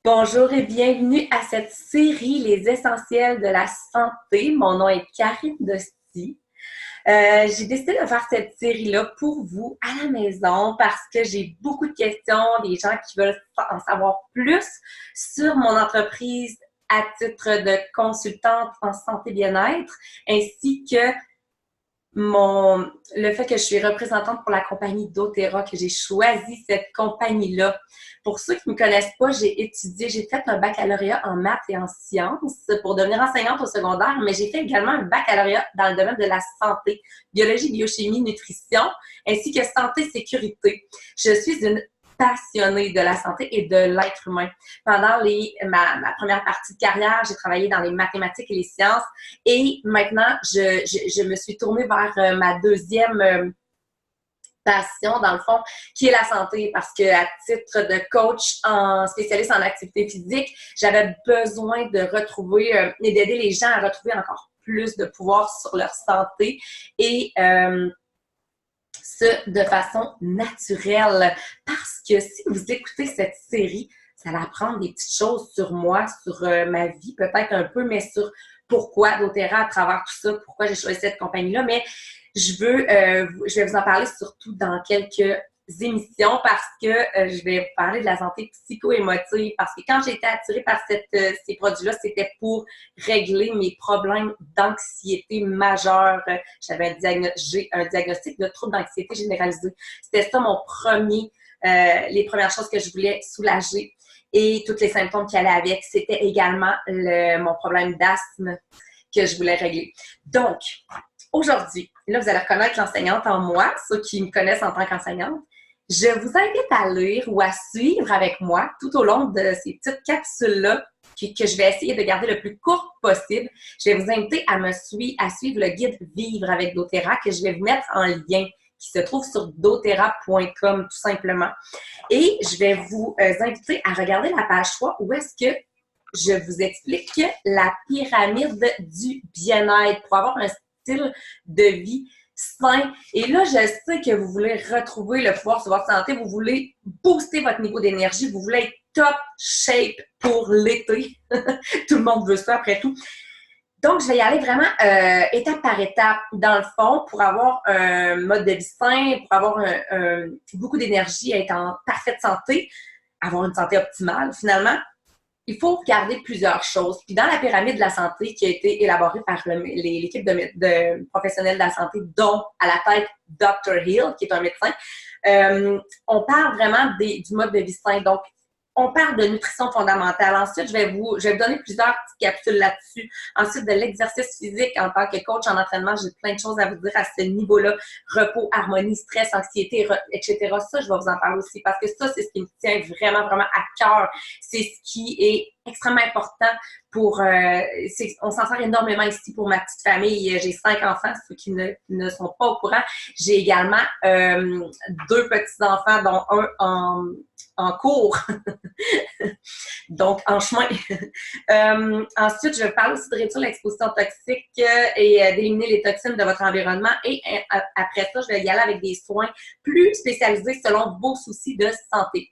Bonjour et bienvenue à cette série Les Essentiels de la santé. Mon nom est Karine Dosti. J'ai décidé de faire cette série-là pour vous à la maison parce que j'ai beaucoup de questions, des gens qui veulent en savoir plus sur mon entreprise à titre de consultante en santé bien-être, ainsi que le fait que je suis représentante pour la compagnie doTERRA, que j'ai choisi cette compagnie-là. Pour ceux qui ne me connaissent pas, j'ai fait un baccalauréat en maths et en sciences pour devenir enseignante au secondaire, mais j'ai fait également un baccalauréat dans le domaine de la santé, biologie, biochimie, nutrition, ainsi que santé, sécurité. Je suis une passionnée de la santé et de l'être humain. Pendant ma première partie de carrière, j'ai travaillé dans les mathématiques et les sciences et maintenant, je me suis tournée vers ma deuxième passion, dans le fond, qui est la santé, parce que à titre de coach en spécialiste en activité physique, j'avais besoin de retrouver et d'aider les gens à retrouver encore plus de pouvoir sur leur santé et ça de façon naturelle. Parce que si vous écoutez cette série, ça va apprendre des petites choses sur moi, sur ma vie, peut-être un peu, mais pourquoi doTERRA à travers tout ça, pourquoi j'ai choisi cette compagnie-là. Mais je vais vous en parler surtout dans quelques émissions parce que je vais vous parler de la santé psycho-émotive parce que quand j'ai été attirée par ces produits-là, c'était pour régler mes problèmes d'anxiété majeure. J'ai un diagnostic de trouble d'anxiété généralisée. C'était ça les premières choses que je voulais soulager et tous les symptômes qui allaient avec. C'était également mon problème d'asthme que je voulais régler. Donc, aujourd'hui, là, vous allez reconnaître l'enseignante en moi, ceux qui me connaissent en tant qu'enseignante. Je vous invite à lire ou à suivre avec moi tout au long de ces petites capsules-là que je vais essayer de garder le plus court possible. Je vais vous inviter à suivre le guide Vivre avec doTERRA que je vais vous mettre en lien qui se trouve sur doTERRA.com tout simplement. Et je vais vous inviter à regarder la page 3 où est-ce que je vous explique la pyramide du bien-être pour avoir un style de vie sain. Et là, je sais que vous voulez retrouver le pouvoir sur votre santé, vous voulez booster votre niveau d'énergie, vous voulez être top shape pour l'été. Tout le monde veut ça après tout. Donc, je vais y aller vraiment étape par étape, dans le fond, pour avoir un mode de vie sain, pour avoir beaucoup d'énergie, être en parfaite santé, avoir une santé optimale, finalement. Il faut regarder plusieurs choses. Puis dans la pyramide de la santé qui a été élaborée par l'équipe de professionnels de la santé, dont à la tête Dr. Hill, qui est un médecin, on parle vraiment du mode de vie sain. Donc, on parle de nutrition fondamentale. Ensuite, je vais vous donner plusieurs petites capsules là-dessus. Ensuite, de l'exercice physique en tant que coach en entraînement, j'ai plein de choses à vous dire à ce niveau-là. Repos, harmonie, stress, anxiété, etc. Ça, je vais vous en parler aussi parce que ça, c'est ce qui me tient vraiment, vraiment à cœur. C'est ce qui est extrêmement important pour... on s'en sert énormément ici pour ma petite famille. J'ai 5 enfants, ceux qui ne sont pas au courant. J'ai également 2 petits-enfants, dont un en cours, donc en chemin. Ensuite, je vais parler aussi de réduire l'exposition toxique et d'éliminer les toxines de votre environnement. Et après ça, je vais y aller avec des soins plus spécialisés selon vos soucis de santé.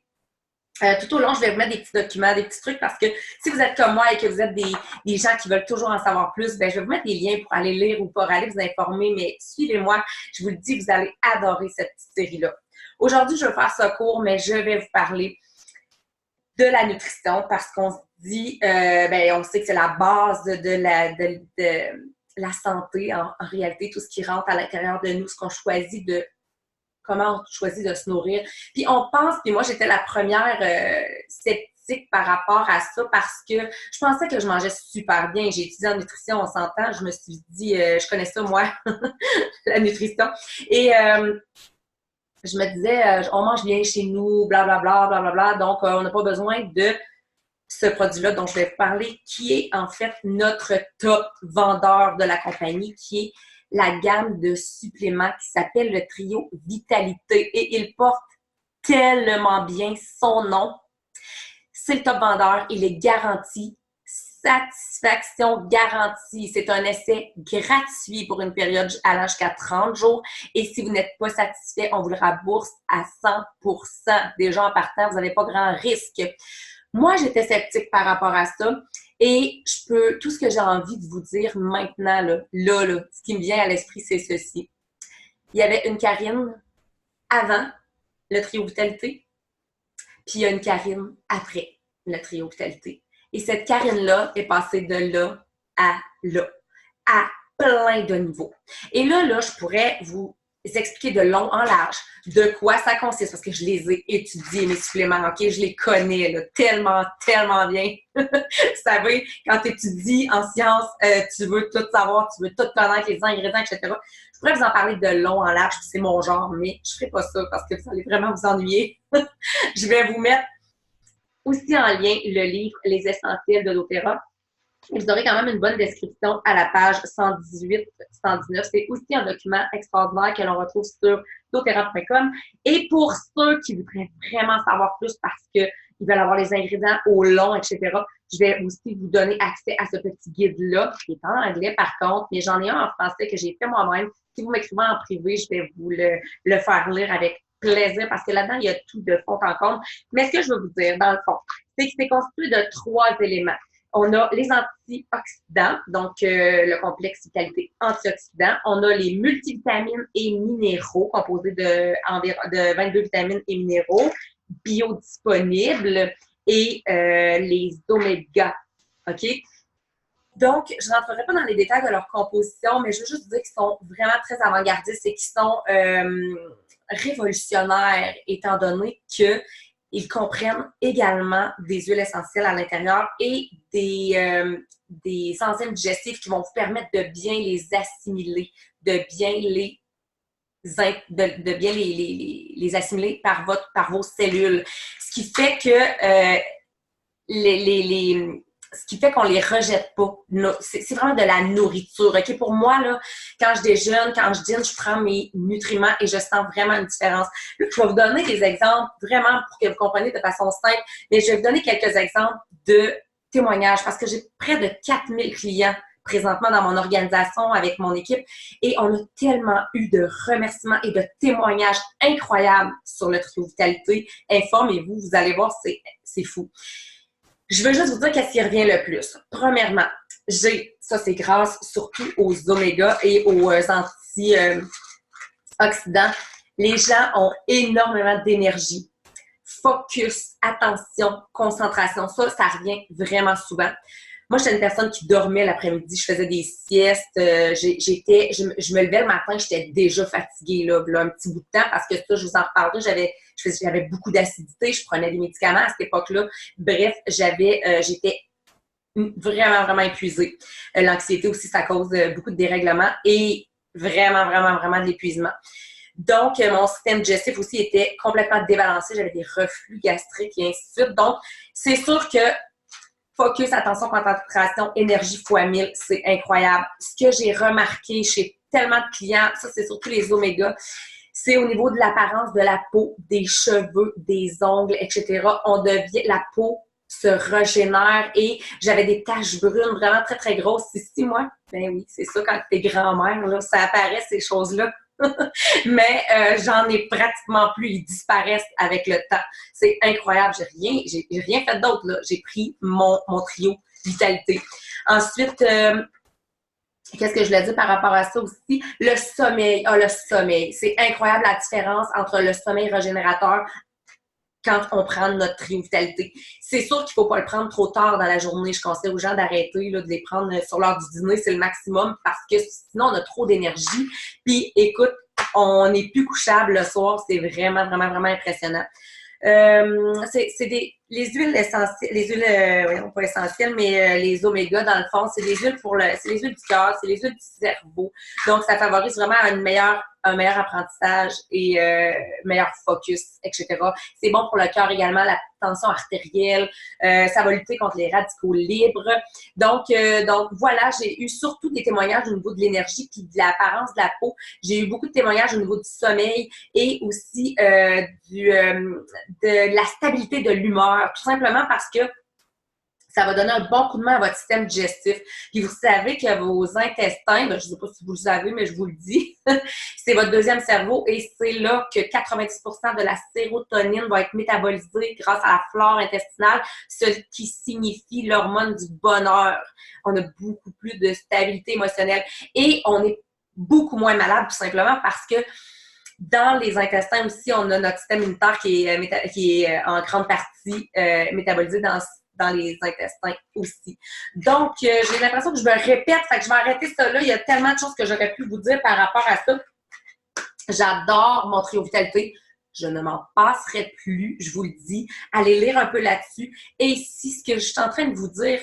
Tout au long, je vais vous mettre des petits documents, des petits trucs parce que si vous êtes comme moi et que vous êtes des gens qui veulent toujours en savoir plus, ben je vais vous mettre des liens pour aller lire ou pour aller vous informer, mais suivez-moi, je vous le dis, vous allez adorer cette petite série-là. Aujourd'hui, je vais faire ça court, mais je vais vous parler de la nutrition parce qu'on se dit, on sait que c'est la base de la santé en réalité, tout ce qui rentre à l'intérieur de nous, ce qu'on choisit comment on choisit de se nourrir. Puis on pense, puis moi j'étais la première sceptique par rapport à ça parce que je pensais que je mangeais super bien. J'ai étudié en nutrition, on s'entend, je me suis dit, je connais ça moi, la nutrition. Et je me disais, on mange bien chez nous, blablabla, blablabla, donc on n'a pas besoin de ce produit-là dont je vais vous parler, qui est en fait notre top vendeur de la compagnie, qui est la gamme de suppléments qui s'appelle le Trio Vitalité et il porte tellement bien son nom. C'est le top vendeur, il est garanti, satisfaction garantie. C'est un essai gratuit pour une période allant jusqu'à 30 jours et si vous n'êtes pas satisfait, on vous le rembourse à 100%. Déjà en partant, vous n'avez pas grand risque. Moi, j'étais sceptique par rapport à ça. Et tout ce que j'ai envie de vous dire maintenant, ce qui me vient à l'esprit, c'est ceci. Il y avait une Karine avant le trio Vitalité, puis il y a une Karine après le trio Vitalité. Et cette Karine-là est passée de là, à plein de niveaux. Et là, je pourrais vous expliquer de long en large de quoi ça consiste, parce que je les ai étudiés, mes suppléments, OK? Je les connais là, tellement, tellement bien. Vous savez, quand tu étudies en sciences, tu veux tout savoir, tu veux tout connaître, les ingrédients, etc. Je pourrais vous en parler de long en large, c'est mon genre, mais je ne ferai pas ça parce que vous allez vraiment vous ennuyer. Je vais vous mettre aussi en lien le livre Les Essentiels de doTERRA. Vous aurez quand même une bonne description à la page 118-119. C'est aussi un document extraordinaire que l'on retrouve sur doTERRA.com. Et pour ceux qui voudraient vraiment savoir plus parce qu'ils veulent avoir les ingrédients au long, etc., je vais aussi vous donner accès à ce petit guide-là, qui est en anglais par contre, mais j'en ai un en français que j'ai fait moi-même. Si vous m'écrivez en privé, je vais vous le faire lire avec plaisir parce que là-dedans, il y a tout de fond en comble. Mais ce que je veux vous dire, dans le fond, c'est que c'est constitué de 3 éléments. On a les antioxydants, donc le complexe vitalité antioxydant. On a les multivitamines et minéraux composés de 22 vitamines et minéraux biodisponibles et les oméga. OK? Donc, je ne rentrerai pas dans les détails de leur composition, mais je veux juste dire qu'ils sont vraiment très avant-gardistes et qu'ils sont révolutionnaires, étant donné qu'ils comprennent également des huiles essentielles à l'intérieur et des enzymes digestifs qui vont vous permettre de bien les assimiler, de bien les assimiler par vos cellules. Ce qui fait que ce qui fait qu'on les rejette pas. C'est vraiment de la nourriture. OK? Pour moi, là, quand je déjeune, quand je dîne, je prends mes nutriments et je sens vraiment une différence. Là, je vais vous donner des exemples vraiment pour que vous compreniez de façon simple, mais je vais vous donner quelques exemples de témoignages parce que j'ai près de 4000 clients présentement dans mon organisation avec mon équipe et on a tellement eu de remerciements et de témoignages incroyables sur le trio Vitalité. Informez-vous, vous allez voir, c'est fou. Je veux juste vous dire qu'est-ce qui revient le plus. Premièrement, ça c'est grâce surtout aux oméga et aux antioxydants. Les gens ont énormément d'énergie, focus, attention, concentration. Ça revient vraiment souvent. Moi, j'étais une personne qui dormait l'après-midi, je faisais des siestes, je me levais le matin, j'étais déjà fatiguée, là, un petit bout de temps, parce que ça, je vous en reparlerai, j'avais beaucoup d'acidité, je prenais des médicaments à cette époque-là. Bref, j'étais vraiment, vraiment épuisée. L'anxiété aussi, ça cause beaucoup de dérèglements et vraiment, vraiment, vraiment de l'épuisement. Donc, mon système digestif aussi était complètement débalancé, j'avais des reflux gastriques et ainsi de suite. Donc, c'est sûr que focus, attention, concentration, énergie fois 1000, c'est incroyable. Ce que j'ai remarqué chez tellement de clients, ça c'est surtout les oméga, c'est au niveau de l'apparence de la peau, des cheveux, des ongles, etc. La peau se régénère et j'avais des taches brunes vraiment très, très grosses ici, moi. Ben oui, c'est ça, quand t'es grand-mère, là, ça apparaît, ces choses-là. Mais j'en ai pratiquement plus, ils disparaissent avec le temps. C'est incroyable, j'ai rien fait d'autre, là. J'ai pris mon trio Vitalité. Ensuite, qu'est-ce que je voulais dire par rapport à ça aussi? Le sommeil. Ah, le sommeil. C'est incroyable la différence entre le sommeil régénérateur quand on prend notre trio Vitalité. C'est sûr qu'il ne faut pas le prendre trop tard dans la journée. Je conseille aux gens d'arrêter, là, de les prendre sur l'heure du dîner, c'est le maximum, parce que sinon, on a trop d'énergie. Puis, écoute, on n'est plus couchable le soir. C'est vraiment, vraiment, vraiment impressionnant. Les huiles essentielles, voyons, pas essentielles, mais les oméga, dans le fond, c'est les huiles c'est les huiles du cœur, c'est les huiles du cerveau. Donc, ça favorise vraiment un meilleur apprentissage et meilleur focus, etc. C'est bon pour le cœur également, la tension artérielle, ça va lutter contre les radicaux libres. Donc voilà, j'ai eu surtout des témoignages au niveau de l'énergie puis de l'apparence de la peau. J'ai eu beaucoup de témoignages au niveau du sommeil et aussi de la stabilité de l'humeur, tout simplement parce que Ça va donner un bon coup de main à votre système digestif. Puis vous savez que vos intestins, ben, je ne sais pas si vous le savez, mais je vous le dis, c'est votre deuxième cerveau et c'est là que 90% de la sérotonine va être métabolisée grâce à la flore intestinale, ce qui signifie l'hormone du bonheur. On a beaucoup plus de stabilité émotionnelle et on est beaucoup moins malade tout simplement parce que dans les intestins aussi, on a notre système immunitaire qui est en grande partie métabolisé dans les intestins aussi. Donc, j'ai l'impression que je me répète, fait que je vais arrêter ça là. Il y a tellement de choses que j'aurais pu vous dire par rapport à ça. J'adore mon trio vitalité. Je ne m'en passerai plus, je vous le dis. Allez lire un peu là-dessus. Et si ce que je suis en train de vous dire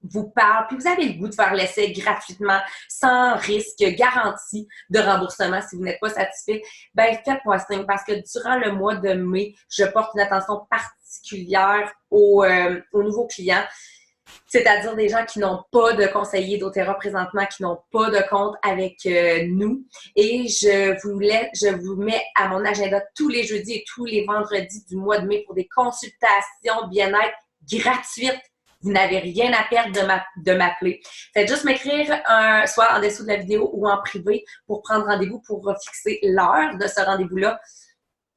vous parle, puis vous avez le goût de faire l'essai gratuitement, sans risque, garanti de remboursement si vous n'êtes pas satisfait, ben faites-moi signe parce que durant le mois de mai, je porte une attention particulière aux nouveaux clients, c'est-à-dire des gens qui n'ont pas de conseiller doTERRA présentement, qui n'ont pas de compte avec nous. Et je vous mets à mon agenda tous les jeudis et tous les vendredis du mois de mai pour des consultations bien-être gratuites. Vous n'avez rien à perdre de m'appeler. Faites juste m'écrire soit en dessous de la vidéo ou en privé pour prendre rendez-vous pour fixer l'heure de ce rendez-vous-là.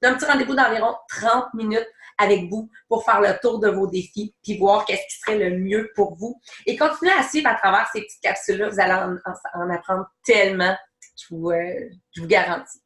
Un petit rendez-vous d'environ 30 minutes avec vous pour faire le tour de vos défis puis voir qu'est-ce qui serait le mieux pour vous. Et continuez à suivre à travers ces petites capsules-là. Vous allez en apprendre tellement, je vous garantis.